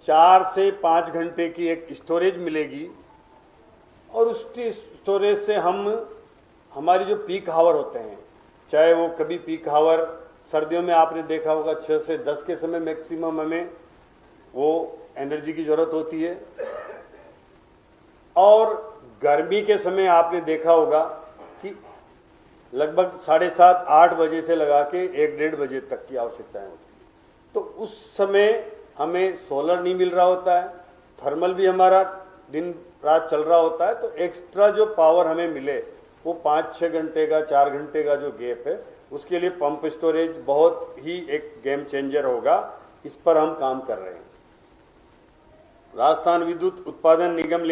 4 से 5 घंटे की एक स्टोरेज मिलेगी और उस स्टोरेज से हम हमारी जो पीक हावर होते हैं, चाहे वो कभी पीक हावर सर्दियों में आपने देखा होगा 6 से 10 के समय मैक्सिमम हमें वो एनर्जी की जरूरत होती है, और गर्मी के समय आपने देखा होगा कि लगभग 7:30-8 बजे से लगा के 1-1:30 बजे तक की आवश्यकताएं होती है। तो उस समय हमें सोलर नहीं मिल रहा होता है, थर्मल भी हमारा दिन रात चल रहा होता है, तो एक्स्ट्रा जो पावर हमें मिले वो 5-6 घंटे का 4 घंटे का जो गैप है, उसके लिए पंप स्टोरेज बहुत ही एक गेम चेंजर होगा। इस पर हम काम कर रहे हैं। राजस्थान विद्युत उत्पादन निगम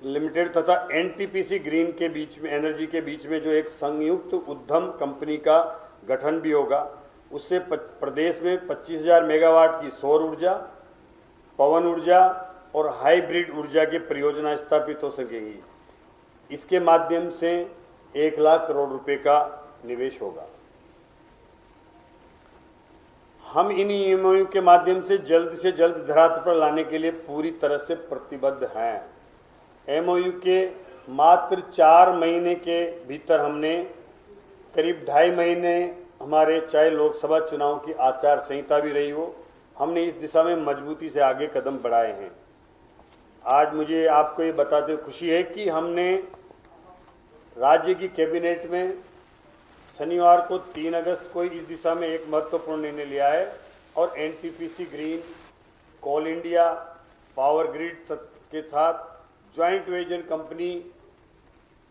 लिमिटेड तथा एनटीपीसी ग्रीन के बीच में एनर्जी के बीच में जो एक संयुक्त उद्यम कंपनी का गठन भी होगा। उससे प्रदेश में 25,000 मेगावाट की सौर ऊर्जा, पवन ऊर्जा और हाइब्रिड ऊर्जा की परियोजना स्थापित हो सकेगी। इसके माध्यम से 1 लाख करोड़ रुपए का निवेश होगा। हम इन एमओयू के माध्यम से जल्द धरातल पर लाने के लिए पूरी तरह से प्रतिबद्ध हैं। एमओयू के मात्र 4 महीने के भीतर हमने करीब 2.5 महीने हमारे, चाहे लोकसभा चुनाव की आचार संहिता भी रही हो, हमने इस दिशा में मजबूती से आगे कदम बढ़ाए हैं। आज मुझे आपको ये बताते हुए खुशी है कि हमने राज्य की कैबिनेट में शनिवार को 3 अगस्त को इस दिशा में एक महत्वपूर्ण निर्णय लिया है और एनटीपीसी ग्रीन, कोल इंडिया, पावर ग्रिड के साथ ज्वाइंट वेंचर कंपनी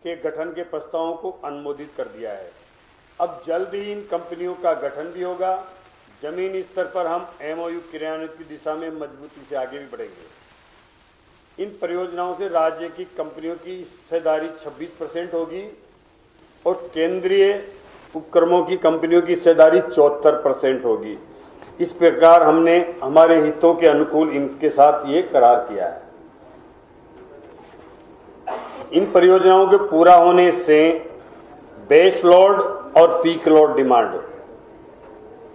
के गठन के प्रस्तावों को अनुमोदित कर दिया है। अब जल्द ही इन कंपनियों का गठन भी होगा। जमीनी स्तर पर हम एमओयू क्रियान्वयन की दिशा में मजबूती से आगे भी बढ़ेंगे। इन परियोजनाओं से राज्य की कंपनियों की हिस्सेदारी 26% होगी और केंद्रीय उपक्रमों की कंपनियों की हिस्सेदारी 74% होगी। इस प्रकार हमने हमारे हितों के अनुकूल इनके साथ ये करार किया है। इन परियोजनाओं के पूरा होने से बेस लोड और पीक लोड डिमांड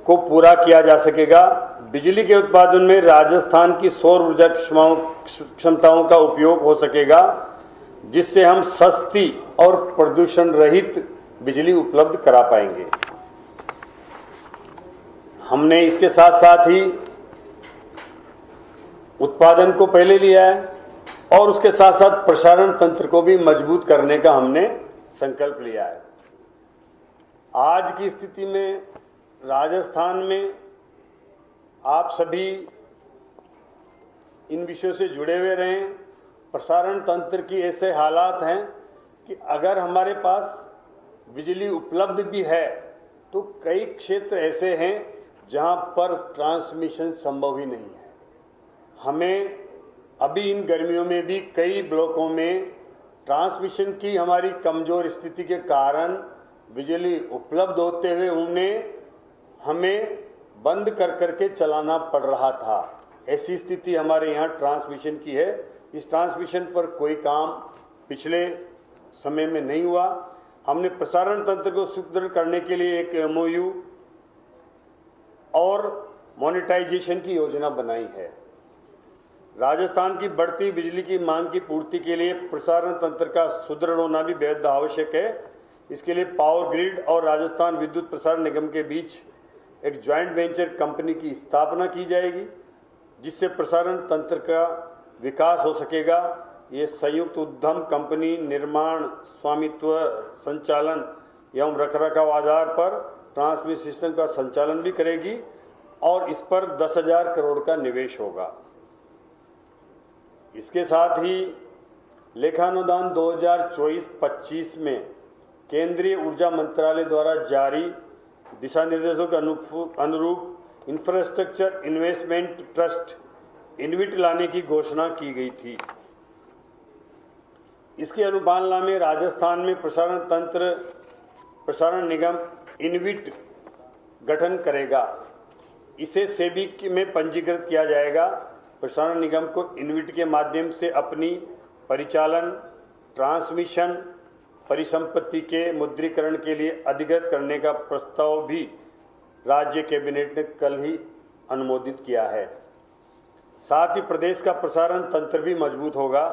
को पूरा किया जा सकेगा। बिजली के उत्पादन में राजस्थान की सौर ऊर्जा क्षमताओं का उपयोग हो सकेगा, जिससे हम सस्ती और प्रदूषण रहित बिजली उपलब्ध करा पाएंगे। हमने इसके साथ साथ ही उत्पादन को पहले लिया है और उसके साथ साथ प्रसारण तंत्र को भी मजबूत करने का हमने संकल्प लिया है। आज की स्थिति में राजस्थान में आप सभी इन विषयों से जुड़े हुए रहें। प्रसारण तंत्र की ऐसे हालात हैं कि अगर हमारे पास बिजली उपलब्ध भी है तो कई क्षेत्र ऐसे हैं जहां पर ट्रांसमिशन संभव ही नहीं है। हमें अभी इन गर्मियों में भी कई ब्लॉकों में ट्रांसमिशन की हमारी कमजोर स्थिति के कारण बिजली उपलब्ध होते हुए उन्हें हमें बंद कर करके चलाना पड़ रहा था। ऐसी स्थिति हमारे यहाँ ट्रांसमिशन की है। इस ट्रांसमिशन पर कोई काम पिछले समय में नहीं हुआ। हमने प्रसारण तंत्र को सुदृढ़ करने के लिए एक एमओयू और मोनेटाइजेशन की योजना बनाई है। राजस्थान की बढ़ती बिजली की मांग की पूर्ति के लिए प्रसारण तंत्र का सुदृढ़ होना भी बेहद आवश्यक है। इसके लिए पावर ग्रिड और राजस्थान विद्युत प्रसारण निगम के बीच एक ज्वाइंट वेंचर कंपनी की स्थापना की जाएगी, जिससे प्रसारण तंत्र का विकास हो सकेगा। ये संयुक्त उद्यम कंपनी निर्माण, स्वामित्व, संचालन एवं रखरखाव आधार पर ट्रांसमिशन सिस्टम का संचालन भी करेगी और इस पर 10,000 करोड़ का निवेश होगा। इसके साथ ही लेखानुदान 2024-25 में केंद्रीय ऊर्जा मंत्रालय द्वारा जारी दिशा निर्देशों के अनुरूप इंफ्रास्ट्रक्चर इन्वेस्टमेंट ट्रस्ट इनविट लाने की घोषणा की गई थी। इसकी अनुपालना में राजस्थान में प्रसारण निगम इनविट गठन करेगा। इसे सेबी में पंजीकृत किया जाएगा। प्रसारण निगम को इनविट के माध्यम से अपनी परिचालन, ट्रांसमिशन परिसंपत्ति के मुद्रीकरण के लिए अधिकृत करने का प्रस्ताव भी राज्य कैबिनेट ने कल ही अनुमोदित किया है। साथ ही प्रदेश का प्रसारण तंत्र भी मजबूत होगा।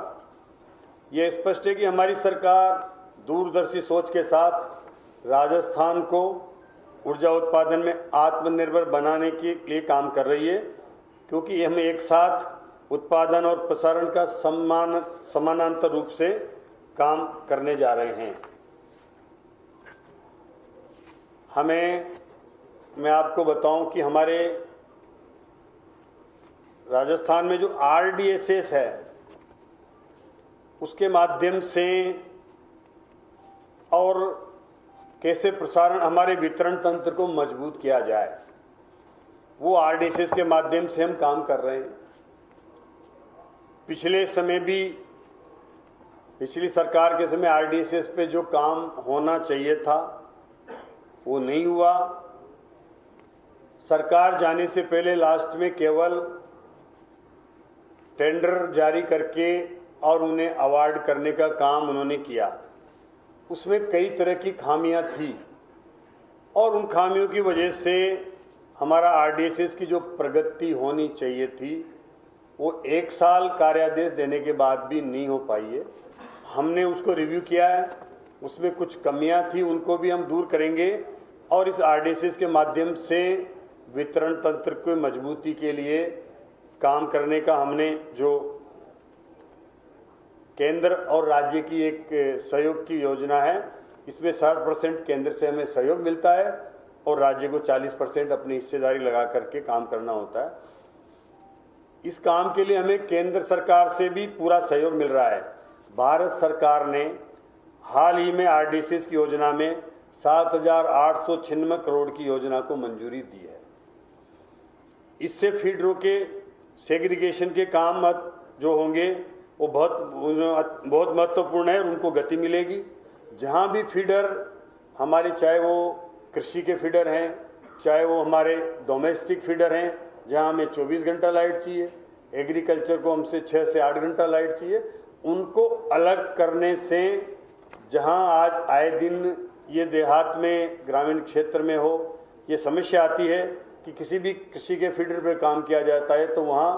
ये स्पष्ट है कि हमारी सरकार दूरदर्शी सोच के साथ राजस्थान को ऊर्जा उत्पादन में आत्मनिर्भर बनाने के लिए काम कर रही है, क्योंकि हम एक साथ उत्पादन और प्रसारण का समानांतर रूप से काम करने जा रहे हैं। मैं आपको बताऊं कि हमारे राजस्थान में जो RDSS है उसके माध्यम से और कैसे प्रसारण हमारे वितरण तंत्र को मजबूत किया जाए, वो RDSS के माध्यम से हम काम कर रहे हैं। पिछले समय भी, पिछली सरकार के समय RDSS पे जो काम होना चाहिए था वो नहीं हुआ। सरकार जाने से पहले लास्ट में केवल टेंडर जारी करके और उन्हें अवार्ड करने का काम उन्होंने किया। उसमें कई तरह की खामियां थी और उन खामियों की वजह से हमारा RDSS की जो प्रगति होनी चाहिए थी वो 1 साल कार्यादेश देने के बाद भी नहीं हो पाई है। हमने उसको रिव्यू किया है, उसमें कुछ कमियां थी, उनको भी हम दूर करेंगे और इस RDSS के माध्यम से वितरण तंत्र की मजबूती के लिए काम करने का हमने जो केंद्र और राज्य की एक सहयोग की योजना है, इसमें 60% केंद्र से हमें सहयोग मिलता है और राज्य को 40% अपनी हिस्सेदारी लगा करके काम करना होता है। इस काम के लिए हमें केंद्र सरकार से भी पूरा सहयोग मिल रहा है। भारत सरकार ने हाल ही में RDSS की योजना में 7,896 करोड़ की योजना को मंजूरी दी है। इससे फीडरों के सेग्रीगेशन के काम जो होंगे वो बहुत महत्वपूर्ण है और उनको गति मिलेगी। जहाँ भी फीडर हमारे, चाहे वो कृषि के फीडर हैं, चाहे वो हमारे डोमेस्टिक फीडर हैं, जहाँ हमें 24 घंटा लाइट चाहिए, एग्रीकल्चर को हमसे 6 से 8 घंटा लाइट चाहिए, उनको अलग करने से, जहाँ आज आए दिन ये देहात में, ग्रामीण क्षेत्र में हो, ये समस्या आती है कि किसी भी कृषि के फीडर पर काम किया जाता है तो वहाँ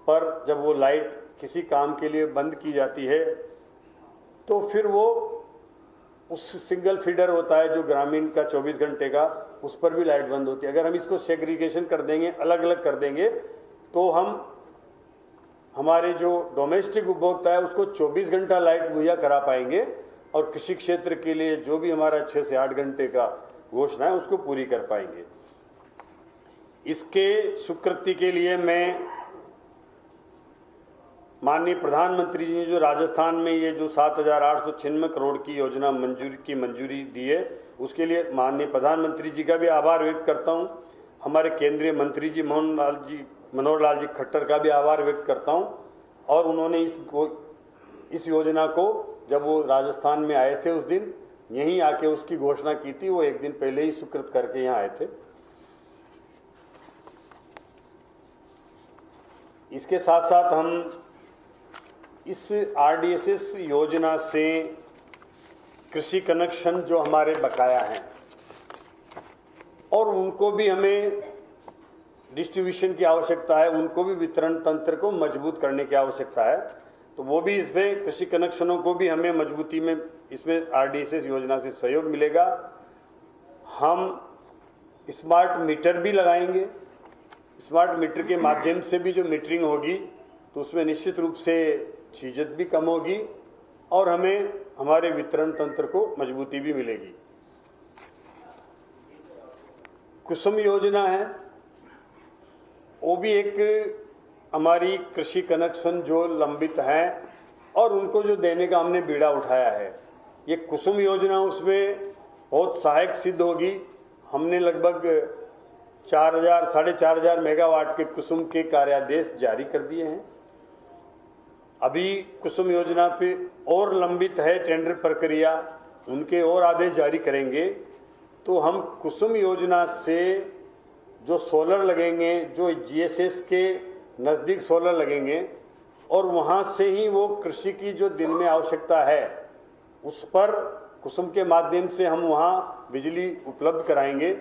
पर जब वो लाइट किसी काम के लिए बंद की जाती है तो फिर वो उस सिंगल फीडर होता है जो ग्रामीण का 24 घंटे का, उस पर भी लाइट बंद होती है। अगर हम इसको सेग्रीगेशन कर देंगे, अलग अलग कर देंगे, तो हम हमारे जो डोमेस्टिक उपभोक्ता है उसको 24 घंटा लाइट मुहैया करा पाएंगे और कृषि क्षेत्र के लिए जो भी हमारा 6 से 8 घंटे का घोषणा है उसको पूरी कर पाएंगे। इसके स्वीकृति के लिए मैं माननीय प्रधानमंत्री जी ने जो राजस्थान में ये जो 7,896 करोड़ की योजना मंजूरी दी है, उसके लिए माननीय प्रधानमंत्री जी का भी आभार व्यक्त करता हूँ। हमारे केंद्रीय मंत्री जी मनोहर लाल जी खट्टर का भी आभार व्यक्त करता हूँ। और उन्होंने इस योजना को जब वो राजस्थान में आए थे उस दिन यहीं आके उसकी घोषणा की थी, वो एक दिन पहले ही स्वीकृत करके यहाँ आए थे। इसके साथ साथ हम इस RDSS योजना से कृषि कनेक्शन जो हमारे बकाया हैं और उनको भी हमें डिस्ट्रीब्यूशन की आवश्यकता है, उनको भी वितरण तंत्र को मजबूत करने की आवश्यकता है, तो वो भी इसमें कृषि कनेक्शनों को भी हमें मजबूती में इसमें RDSS योजना से सहयोग मिलेगा। हम स्मार्ट मीटर भी लगाएंगे। स्मार्ट मीटर के माध्यम से भी जो मीटरिंग होगी तो उसमें निश्चित रूप से चीज़त भी कम होगी और हमें हमारे वितरण तंत्र को मजबूती भी मिलेगी। कुसुम योजना है, वो भी एक हमारी कृषि कनेक्शन जो लंबित हैं और उनको जो देने का हमने बीड़ा उठाया है। ये कुसुम योजना उसमें बहुत सहायक सिद्ध होगी। हमने लगभग 4,000-4,500 मेगावाट के कुसुम के कार्यादेश जारी कर दिए हैं। अभी कुसुम योजना पे और लंबित है टेंडर प्रक्रिया, उनके और आदेश जारी करेंगे। तो हम कुसुम योजना से जो सोलर लगेंगे, जो GSS के नज़दीक सोलर लगेंगे और वहाँ से ही वो कृषि की जो दिन में आवश्यकता है उस पर कुसुम के माध्यम से हम वहाँ बिजली उपलब्ध कराएंगे।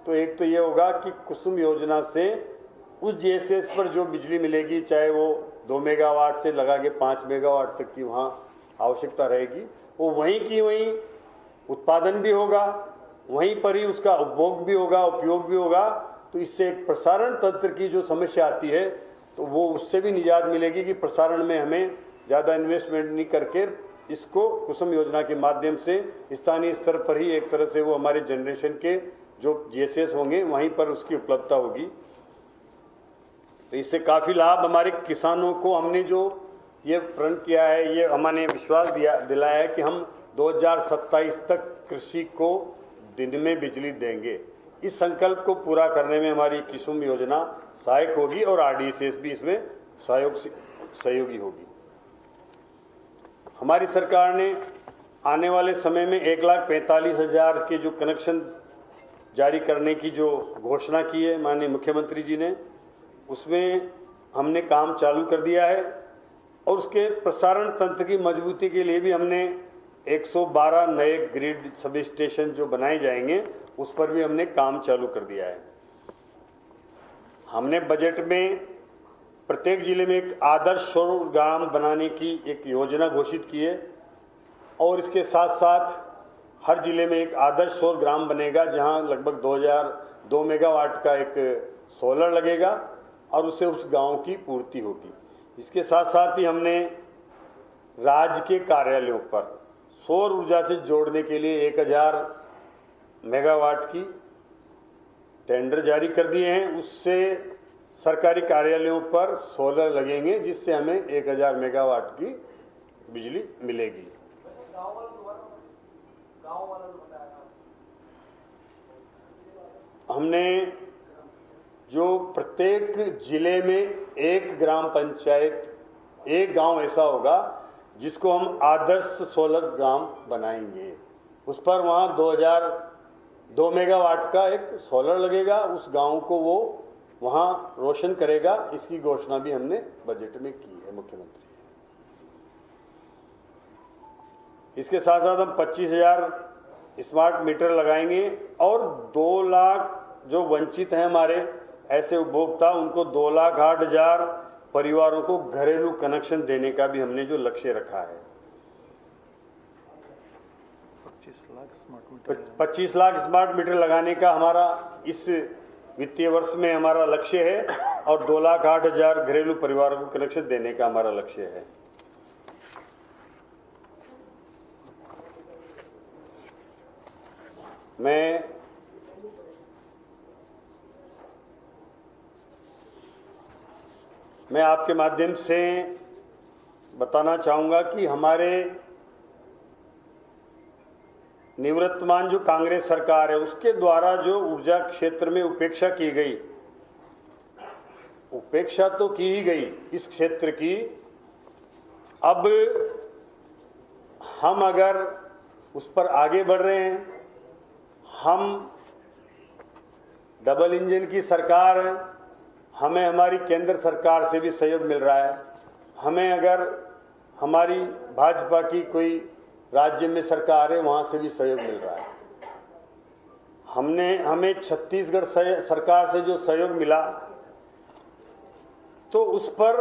तो एक तो ये होगा कि कुसुम योजना से उस जीएसएस पर जो बिजली मिलेगी, चाहे वो 2 मेगावाट से लगा के 5 मेगावाट तक की वहाँ आवश्यकता रहेगी, वो वहीं की वहीं उत्पादन भी होगा, वहीं पर ही उसका उपभोग भी होगा, उपयोग भी होगा। तो इससे एक प्रसारण तंत्र की जो समस्या आती है, तो वो उससे भी निजात मिलेगी कि प्रसारण में हमें ज़्यादा इन्वेस्टमेंट नहीं करके इसको कुसुम योजना के माध्यम से स्थानीय स्तर पर ही एक तरह से वो हमारे जनरेशन के जो जीएसएस होंगे वहीं पर उसकी उपलब्धता होगी। तो इससे काफ़ी लाभ हमारे किसानों को, हमने जो ये प्रण किया है, ये हमने विश्वास दिलाया है कि हम 2027 तक कृषि को दिन में बिजली देंगे। इस संकल्प को पूरा करने में हमारी कुसुम योजना सहायक होगी और आरडीएसएस भी इसमें सहयोगी होगी। हमारी सरकार ने आने वाले समय में 1,45,000 के जो कनेक्शन जारी करने की जो घोषणा की है माननीय मुख्यमंत्री जी ने, उसमें हमने काम चालू कर दिया है। और उसके प्रसारण तंत्र की मजबूती के लिए भी हमने 112 नए ग्रिड सब स्टेशन जो बनाए जाएंगे उस पर भी हमने काम चालू कर दिया है। हमने बजट में प्रत्येक जिले में एक आदर्श सौर ग्राम बनाने की एक योजना घोषित की है और इसके साथ साथ हर जिले में एक आदर्श सौर ग्राम बनेगा जहां लगभग 2 मेगावाट का एक सोलर लगेगा और उससे उस गांव की पूर्ति होगी। इसके साथ साथ ही हमने राज्य के कार्यालयों पर सौर ऊर्जा से जोड़ने के लिए 1000 मेगावाट की टेंडर जारी कर दिए हैं। उससे सरकारी कार्यालयों पर सोलर लगेंगे जिससे हमें 1000 मेगावाट की बिजली मिलेगी। हमने जो प्रत्येक जिले में एक ग्राम पंचायत, एक गांव ऐसा होगा जिसको हम आदर्श सोलर ग्राम बनाएंगे। उस पर वहाँ 2 मेगावाट का एक सोलर लगेगा, उस गांव को वो वहाँ रोशन करेगा। इसकी घोषणा भी हमने बजट में की है मुख्यमंत्री। इसके साथ साथ हम 25,000 स्मार्ट मीटर लगाएंगे और 2 लाख जो वंचित हैं हमारे ऐसे उपभोक्ता, उनको 2,08,000 परिवारों को घरेलू कनेक्शन देने का भी हमने जो लक्ष्य रखा है। 25 लाख स्मार्ट मीटर लगाने का हमारा इस वित्तीय वर्ष में हमारा लक्ष्य है और 2,08,000 घरेलू परिवारों को कनेक्शन देने का हमारा लक्ष्य है। मैं आपके माध्यम से बताना चाहूंगा कि हमारे निवर्तमान जो कांग्रेस सरकार है उसके द्वारा जो ऊर्जा क्षेत्र में उपेक्षा की गई, उपेक्षा तो की ही गई इस क्षेत्र की। अब हम अगर उस पर आगे बढ़ रहे हैं, हम डबल इंजन की सरकार है, हमें हमारी केंद्र सरकार से भी सहयोग मिल रहा है। हमें अगर हमारी भाजपा की कोई राज्य में सरकार है वहां से भी सहयोग मिल रहा है। हमें छत्तीसगढ़ सरकार से जो सहयोग मिला तो उस पर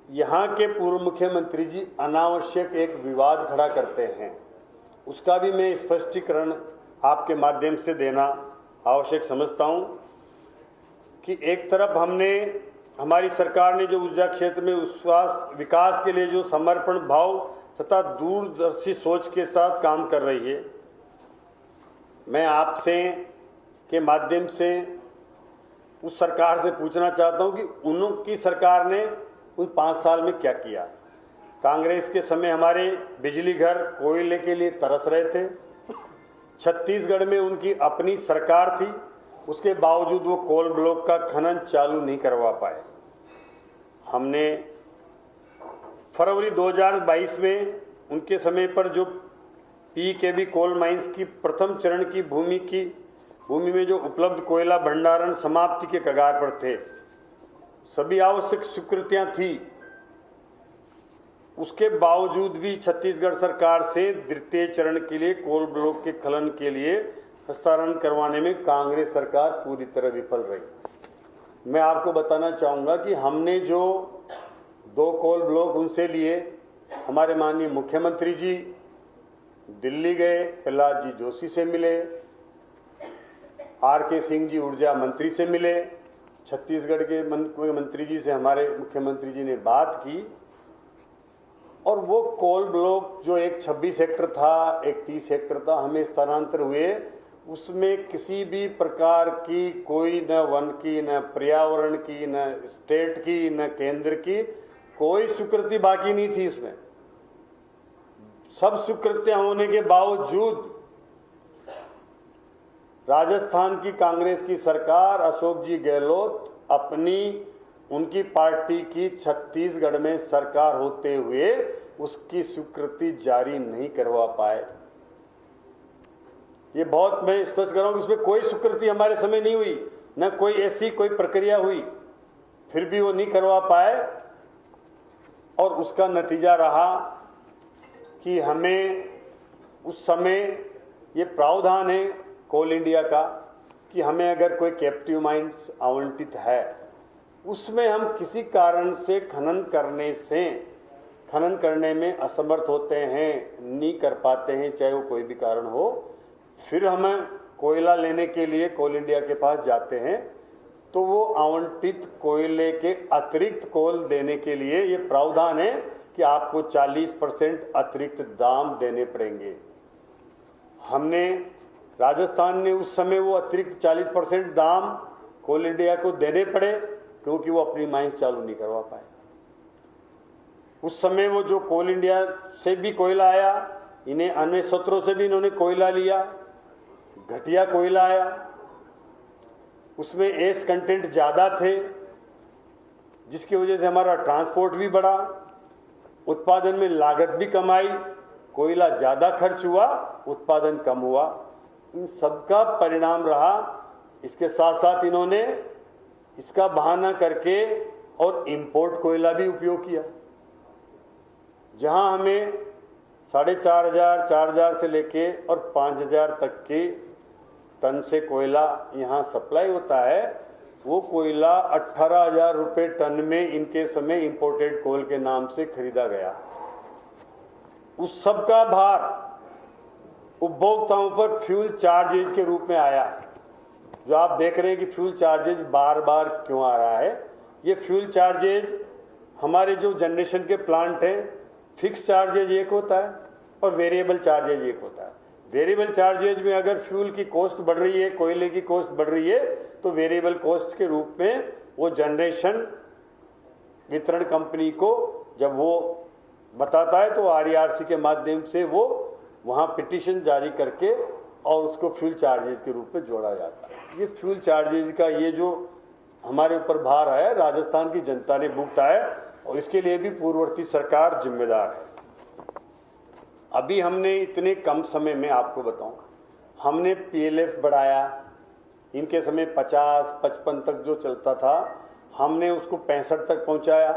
यहां के पूर्व मुख्यमंत्री जी अनावश्यक एक विवाद खड़ा करते हैं। उसका भी मैं स्पष्टीकरण आपके माध्यम से देना आवश्यक समझता हूं कि एक तरफ हमारी सरकार ने जो ऊर्जा क्षेत्र में विकास के लिए जो समर्पण भाव तथा दूरदर्शी सोच के साथ काम कर रही है, मैं आपसे के माध्यम से उस सरकार से पूछना चाहता हूं कि उनकी सरकार ने उन 5 साल में क्या किया। कांग्रेस के समय हमारे बिजली घर कोयले के लिए तरस रहे थे। छत्तीसगढ़ में उनकी अपनी सरकार थी, उसके बावजूद वो कोल ब्लॉक का खनन चालू नहीं करवा पाए। हमने फरवरी 2022 में उनके समय पर जो पीकेबी कोल माइंस की प्रथम चरण की भूमि में जो उपलब्ध कोयला भंडारण समाप्ति के कगार पर थे, सभी आवश्यक स्वीकृतियां थी, उसके बावजूद भी छत्तीसगढ़ सरकार से द्वितीय चरण के लिए कोल ब्लॉक के खनन के लिए हस्तांतरण करवाने में कांग्रेस सरकार पूरी तरह विफल रही। मैं आपको बताना चाहूँगा कि हमने जो 2 कोल ब्लॉक उनसे लिए, हमारे माननीय मुख्यमंत्री जी दिल्ली गए, प्रहलाद जी जोशी से मिले, आर.के. सिंह जी ऊर्जा मंत्री से मिले, छत्तीसगढ़ के मंत्री जी से हमारे मुख्यमंत्री जी ने बात की और वो कोल ब्लॉक जो एक 26 हेक्टर था, एक 30 हेक्टर था, हमें स्थानांतर हुए। उसमें किसी भी प्रकार की कोई न वन की, न पर्यावरण की, न स्टेट की, न केंद्र की कोई स्वीकृति बाकी नहीं थी। इसमें सब स्वीकृतियां होने के बावजूद राजस्थान की कांग्रेस की सरकार, अशोक जी गहलोत उनकी पार्टी की छत्तीसगढ़ में सरकार होते हुए उसकी स्वीकृति जारी नहीं करवा पाए। ये बहुत मैं स्पष्ट कर रहा हूं कि इसमें कोई स्वीकृति हमारे समय नहीं हुई, न कोई ऐसी कोई प्रक्रिया हुई, फिर भी वो नहीं करवा पाए और उसका नतीजा रहा कि हमें उस समय ये प्रावधान है कोल इंडिया का कि हमें अगर कोई कैप्टिव माइंस आवंटित है, उसमें हम किसी कारण से खनन करने में असमर्थ होते हैं, नहीं कर पाते हैं, चाहे वो कोई भी कारण हो, फिर हम कोयला लेने के लिए कोल इंडिया के पास जाते हैं तो वो आवंटित कोयले के अतिरिक्त कोल देने के लिए ये प्रावधान है कि आपको 40% अतिरिक्त दाम देने पड़ेंगे। राजस्थान ने उस समय वो अतिरिक्त 40% दाम कोल इंडिया को देने पड़े क्योंकि वो अपनी माइंस चालू नहीं करवा पाए। उस समय वो जो कोल इंडिया से भी कोयला आया, इन्हें अन्य स्रोतों से भी इन्होंने कोयला लिया, घटिया कोयला आया, उसमें एस कंटेंट ज़्यादा थे, जिसकी वजह से हमारा ट्रांसपोर्ट भी बढ़ा, उत्पादन में लागत भी कम आई, कोयला ज़्यादा खर्च हुआ, उत्पादन कम हुआ। इन सबका परिणाम रहा। इसके साथ साथ इन्होंने इसका बहाना करके और इंपोर्ट कोयला भी उपयोग किया, जहां हमें 4,500 4,000 से लेके और 5,000 तक के टन से कोयला यहाँ सप्लाई होता है। वो कोयला 18,000 रुपये टन में इनके समय इंपोर्टेड कोल के नाम से खरीदा गया। उस सब का भार उपभोक्ताओं पर फ्यूल चार्जेज के रूप में आया। जो आप देख रहे हैं कि फ्यूल चार्जेज बार बार क्यों आ रहा है, ये फ्यूल चार्जेज हमारे जो जनरेशन के प्लांट हैं, फिक्स चार्जेज एक होता है और वेरिएबल चार्जेज एक होता है। वेरिएबल चार्जेज में अगर फ्यूल की कॉस्ट बढ़ रही है, कोयले की कॉस्ट बढ़ रही है, तो वेरिएबल कॉस्ट के रूप में वो जनरेशन वितरण कंपनी को जब वो बताता है तो RERC के माध्यम से वो वहाँ पिटीशन जारी करके और उसको फ्यूल चार्जेज के रूप में जोड़ा जाता है। ये फ्यूल चार्जेज का ये जो हमारे ऊपर भार है, राजस्थान की जनता ने भुगता है और इसके लिए भी पूर्ववर्ती सरकार जिम्मेदार है। अभी हमने इतने कम समय में आपको बताऊं, हमने PLF बढ़ाया। इनके समय 50-55 तक जो चलता था, हमने उसको 65 तक पहुंचाया।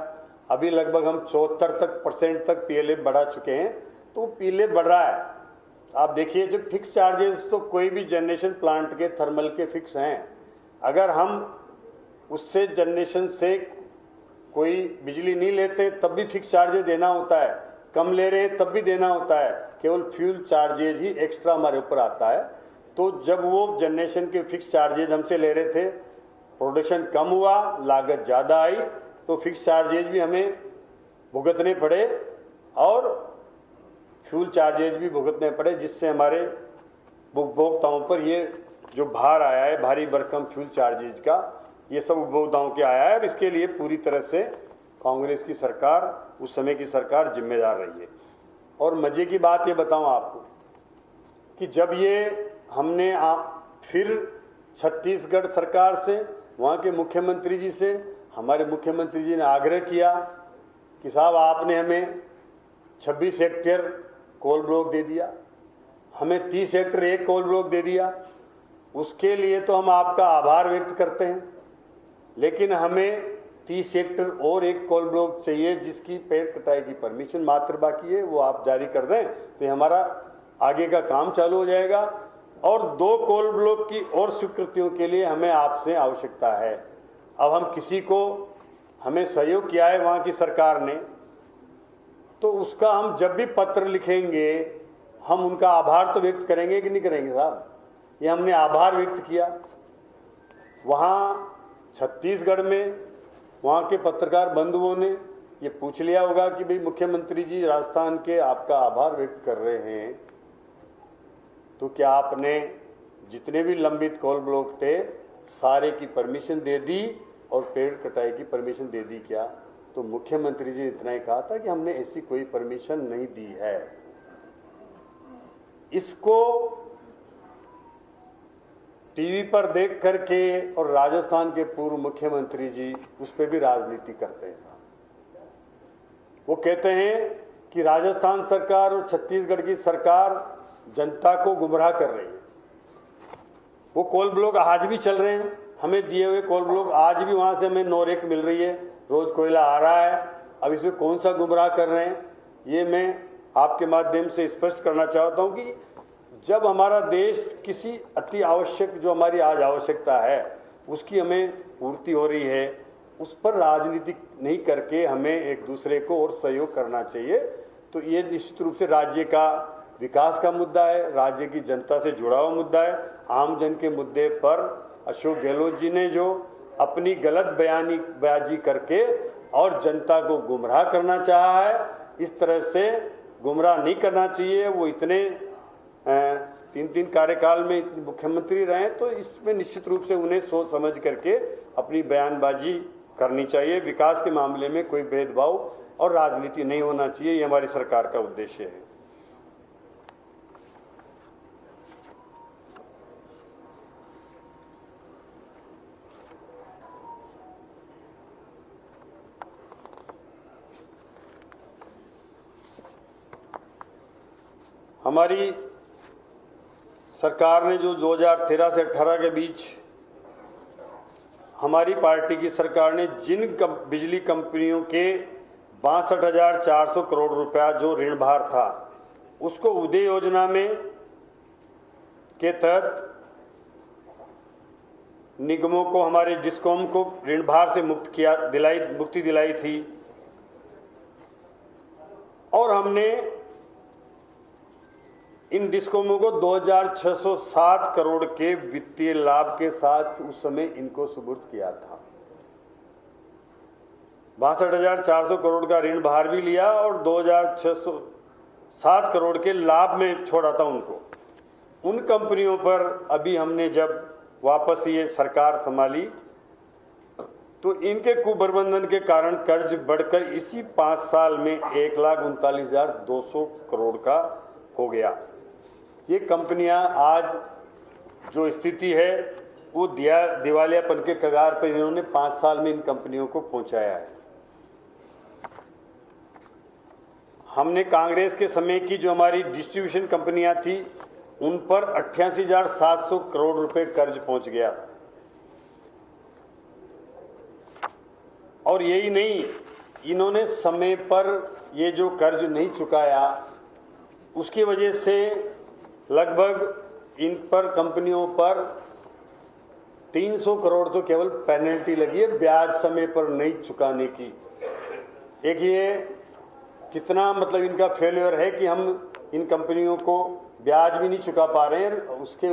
अभी लगभग हम 74% तक PLF बढ़ा चुके हैं। तो PLF बढ़ रहा है। आप देखिए, जो फिक्स चार्जेस तो कोई भी जनरेशन प्लांट के थर्मल के फिक्स हैं। अगर हम उससे जनरेशन से कोई बिजली नहीं लेते तब भी फिक्स चार्जेस देना होता है, कम ले रहे हैं तब भी देना होता है, केवल फ्यूल चार्जेज ही एक्स्ट्रा हमारे ऊपर आता है। तो जब वो जनरेशन के फिक्स चार्जेज हमसे ले रहे थे, प्रोडक्शन कम हुआ, लागत ज़्यादा आई, तो फिक्स चार्जेज भी हमें भुगतने पड़े और फ्यूल चार्जेज भी भुगतने पड़े, जिससे हमारे उपभोक्ताओं पर ये जो भार आया है, भारी भरकम फ्यूल चार्जेज का, ये सब उपभोक्ताओं के आया है और इसके लिए पूरी तरह से कांग्रेस की सरकार, उस समय की सरकार जिम्मेदार रही है। और मजे की बात ये बताऊं आपको कि जब ये हमने फिर छत्तीसगढ़ सरकार से, वहाँ के मुख्यमंत्री जी से, हमारे मुख्यमंत्री जी ने आग्रह किया कि साहब आपने हमें 26 हेक्टेयर कोल ब्लॉक दे दिया, हमें 30 हेक्टेयर एक कोल ब्लॉक दे दिया, उसके लिए तो हम आपका आभार व्यक्त करते हैं, लेकिन हमें 30 हेक्टेयर और एक कोल ब्लॉक चाहिए जिसकी पेड़ कटाई की परमिशन मात्र बाकी है, वो आप जारी कर दें तो हमारा आगे का काम चालू हो जाएगा और 2 कोल ब्लॉक की और स्वीकृतियों के लिए हमें आपसे आवश्यकता है। अब हम किसी को हमें सहयोग किया है वहाँ की सरकार ने, तो उसका हम जब भी पत्र लिखेंगे हम उनका आभार तो व्यक्त करेंगे कि नहीं करेंगे साहब? ये हमने आभार व्यक्त किया। वहाँ छत्तीसगढ़ में वहाँ के पत्रकार बंधुओं ने ये पूछ लिया होगा कि भाई मुख्यमंत्री जी राजस्थान के आपका आभार व्यक्त कर रहे हैं, तो क्या आपने जितने भी लंबित कोल ब्लॉक थे सारे की परमिशन दे दी और पेड़ कटाई की परमिशन दे दी क्या? तो मुख्यमंत्री जी इतना ही कहा था कि हमने ऐसी कोई परमिशन नहीं दी है। इसको टीवी पर देख करके और राजस्थान के पूर्व मुख्यमंत्री जी उस पर भी राजनीति करते हैं। वो कहते हैं कि राजस्थान सरकार और छत्तीसगढ़ की सरकार जनता को गुमराह कर रही है। वो कोल ब्लॉक आज भी चल रहे हैं, हमें दिए हुए कोल ब्लॉक आज भी वहां से हमें नोरेक मिल रही है, रोज कोयला आ रहा है। अब इसमें कौन सा गुमराह कर रहे हैं, ये मैं आपके माध्यम से स्पष्ट करना चाहता हूं कि जब हमारा देश किसी अति आवश्यक, जो हमारी आज आवश्यकता है उसकी हमें पूर्ति हो रही है, उस पर राजनीति नहीं करके हमें एक दूसरे को और सहयोग करना चाहिए। तो ये निश्चित रूप से राज्य का विकास का मुद्दा है, राज्य की जनता से जुड़ा हुआ मुद्दा है। आम जन के मुद्दे पर अशोक गहलोत जी ने जो अपनी गलत बयानबाजी करके और जनता को गुमराह करना चाहा है, इस तरह से गुमराह नहीं करना चाहिए। वो इतने 3 कार्यकाल में मुख्यमंत्री रहे, तो इसमें निश्चित रूप से उन्हें सोच समझ करके अपनी बयानबाजी करनी चाहिए। विकास के मामले में कोई भेदभाव और राजनीति नहीं होना चाहिए, ये हमारी सरकार का उद्देश्य है। हमारी सरकार ने जो 2013 से 18 के बीच हमारी पार्टी की सरकार ने जिन बिजली कंपनियों के 62,400 करोड़ रुपया जो ऋण भार था, उसको उदय योजना में के तहत निगमों को, हमारे डिस्कॉम को ऋण भार से मुक्ति दिलाई थी। और हमने इन डिस्कॉमों को 2,607 करोड़ के वित्तीय लाभ के साथ उस समय इनको सुपुर्द किया था। 62,400 करोड़ का ऋण भार भी लिया और 2,607 करोड़ के लाभ में छोड़ा था उनको। उन कंपनियों पर अभी हमने जब वापस ये सरकार संभाली तो इनके कुप्रबंधन के कारण कर्ज बढ़कर इसी 5 साल में 1,39,200 करोड़ का हो गया। ये कंपनियां आज जो स्थिति है वो दिवालियापन के कगार पर इन्होंने 5 साल में इन कंपनियों को पहुंचाया है। हमने कांग्रेस के समय की जो हमारी डिस्ट्रीब्यूशन कंपनियां थी उन पर 88,700 करोड़ रुपए कर्ज पहुंच गया। और यही नहीं, इन्होंने समय पर ये जो कर्ज नहीं चुकाया उसकी वजह से लगभग इन पर कंपनियों पर 300 करोड़ तो केवल पेनल्टी लगी है ब्याज समय पर नहीं चुकाने की। एक ये कितना मतलब इनका फेल्योर है कि हम इन कंपनियों को ब्याज भी नहीं चुका पा रहे हैं, उसके